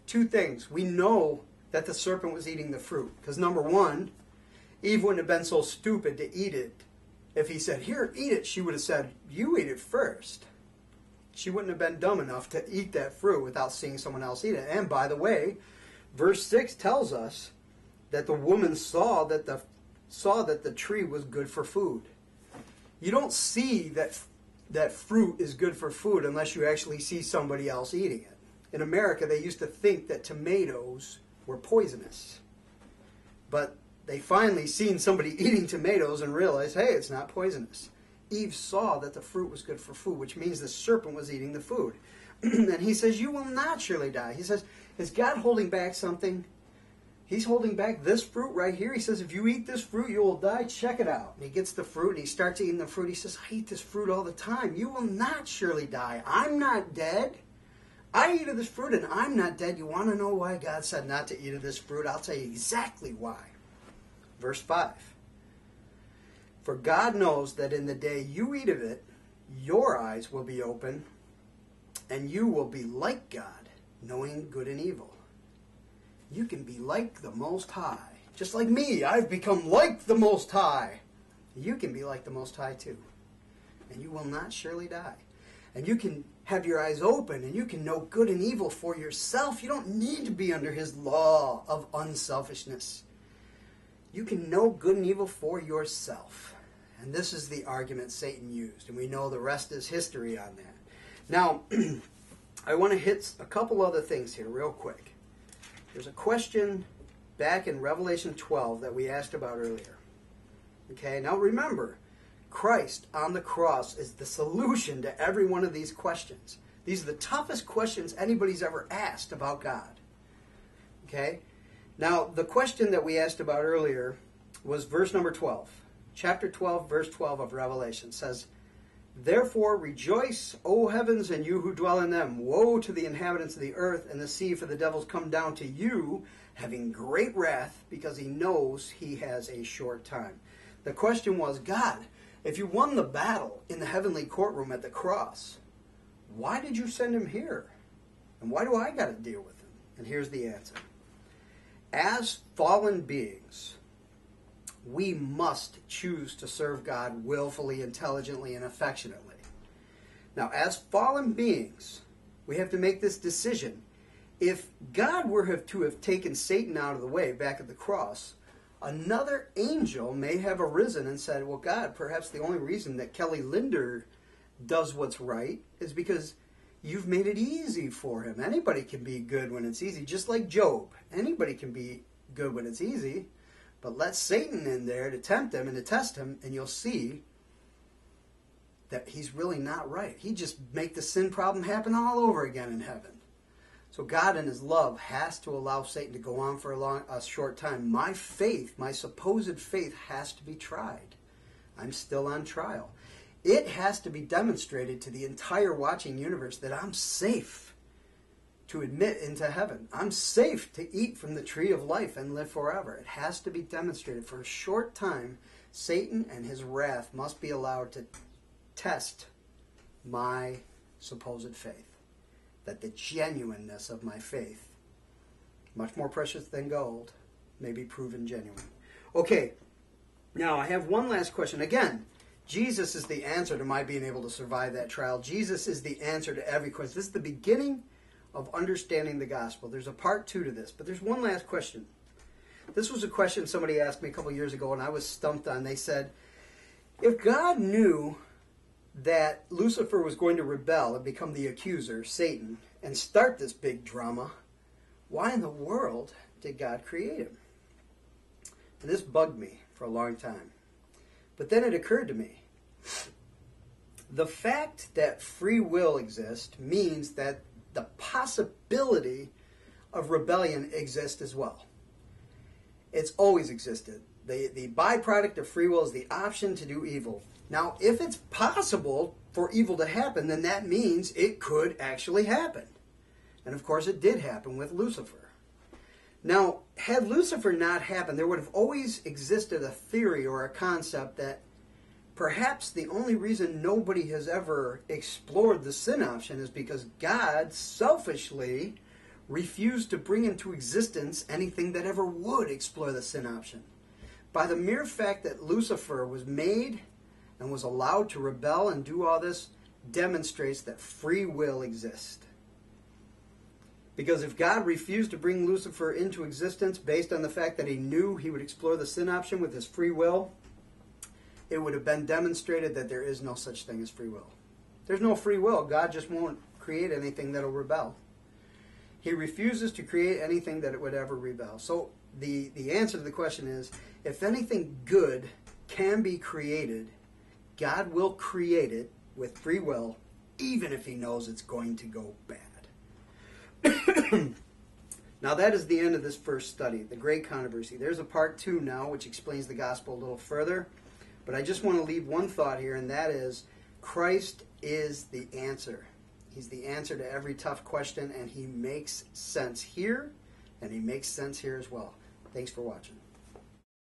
two things. We know that the serpent was eating the fruit. Because number one, Eve wouldn't have been so stupid to eat it. If he said, here, eat it, she would have said, you eat it first. She wouldn't have been dumb enough to eat that fruit without seeing someone else eat it. And by the way, verse 6 tells us that the woman saw that the tree was good for food. You don't see that fruit is good for food unless you actually see somebody else eating it. In America, they used to think that tomatoes were poisonous. But they finally seen somebody eating tomatoes and realized, hey, it's not poisonous. Eve saw that the fruit was good for food, which means the serpent was eating the food. And he says, you will not surely die. He says, is God holding back something? He's holding back this fruit right here. He says, if you eat this fruit, you will die. Check it out. And he gets the fruit, and he starts eating the fruit. He says, I eat this fruit all the time. You will not surely die. I'm not dead. I eat of this fruit, and I'm not dead. You want to know why God said not to eat of this fruit? I'll tell you exactly why. Verse 5. For God knows that in the day you eat of it, your eyes will be open, and you will be like God, knowing good and evil. You can be like the Most High. Just like me, I've become like the Most High. You can be like the Most High too. And you will not surely die. And you can have your eyes open, and you can know good and evil for yourself. You don't need to be under his law of unselfishness. You can know good and evil for yourself. And this is the argument Satan used. And we know the rest is history on that. Now, I want to hit a couple other things here real quick. There's a question back in Revelation 12 that we asked about earlier. Okay, now remember, Christ on the cross is the solution to every one of these questions. These are the toughest questions anybody's ever asked about God. Okay, now the question that we asked about earlier was verse number 12. Chapter 12, verse 12 of Revelation says, therefore rejoice, O heavens, and you who dwell in them. Woe to the inhabitants of the earth and the sea, for the devil's come down to you, having great wrath, because he knows he has a short time. The question was, God, if you won the battle in the heavenly courtroom at the cross, why did you send him here? And why do I got to deal with him? And here's the answer. As fallen beings, we must choose to serve God willfully, intelligently, and affectionately. Now, as fallen beings, we have to make this decision. If God were to have taken Satan out of the way back at the cross, another angel may have arisen and said, well, God, perhaps the only reason that Kelly Linder does what's right is because you've made it easy for him. Anybody can be good when it's easy, just like Job. Anybody can be good when it's easy. But let Satan in there to tempt him and to test him, and you'll see that he's really not right. He just make the sin problem happen all over again in heaven. So God in his love has to allow Satan to go on for a short time. My faith, my supposed faith, has to be tried. I'm still on trial. It has to be demonstrated to the entire watching universe that I'm safe to admit into heaven. I'm safe to eat from the tree of life and live forever. It has to be demonstrated. For a short time, Satan and his wrath must be allowed to test my supposed faith. That the genuineness of my faith, much more precious than gold, may be proven genuine. Okay, now I have one last question. Again, Jesus is the answer to my being able to survive that trial. Jesus is the answer to every question. This is the beginning of understanding the gospel. There's a part 2 to this, but there's one last question. This was a question somebody asked me a couple years ago, and I was stumped on. They said, if God knew that Lucifer was going to rebel and become the accuser, Satan, and start this big drama, why in the world did God create him? And this bugged me for a long time. But then it occurred to me, the fact that free will exists means that the possibility of rebellion exists as well. It's always existed. The byproduct of free will is the option to do evil. Now, if it's possible for evil to happen, then that means it could actually happen. And of course it did happen with Lucifer. Now, had Lucifer not happened, there would have always existed a theory or a concept that perhaps the only reason nobody has ever explored the sin option is because God selfishly refused to bring into existence anything that ever would explore the sin option. By the mere fact that Lucifer was made and was allowed to rebel and do all this demonstrates that free will exists. Because if God refused to bring Lucifer into existence based on the fact that he knew he would explore the sin option with his free will, it would have been demonstrated that there is no such thing as free will. There's no free will. God just won't create anything that will rebel. He refuses to create anything that it would ever rebel. So the answer to the question is, if anything good can be created, God will create it with free will, even if he knows it's going to go bad. Now that is the end of this first study, the great controversy. There's a part 2 now, which explains the gospel a little further. But I just want to leave one thought here, and that is, Christ is the answer. He's the answer to every tough question, and he makes sense here, and he makes sense here as well. Thanks for watching.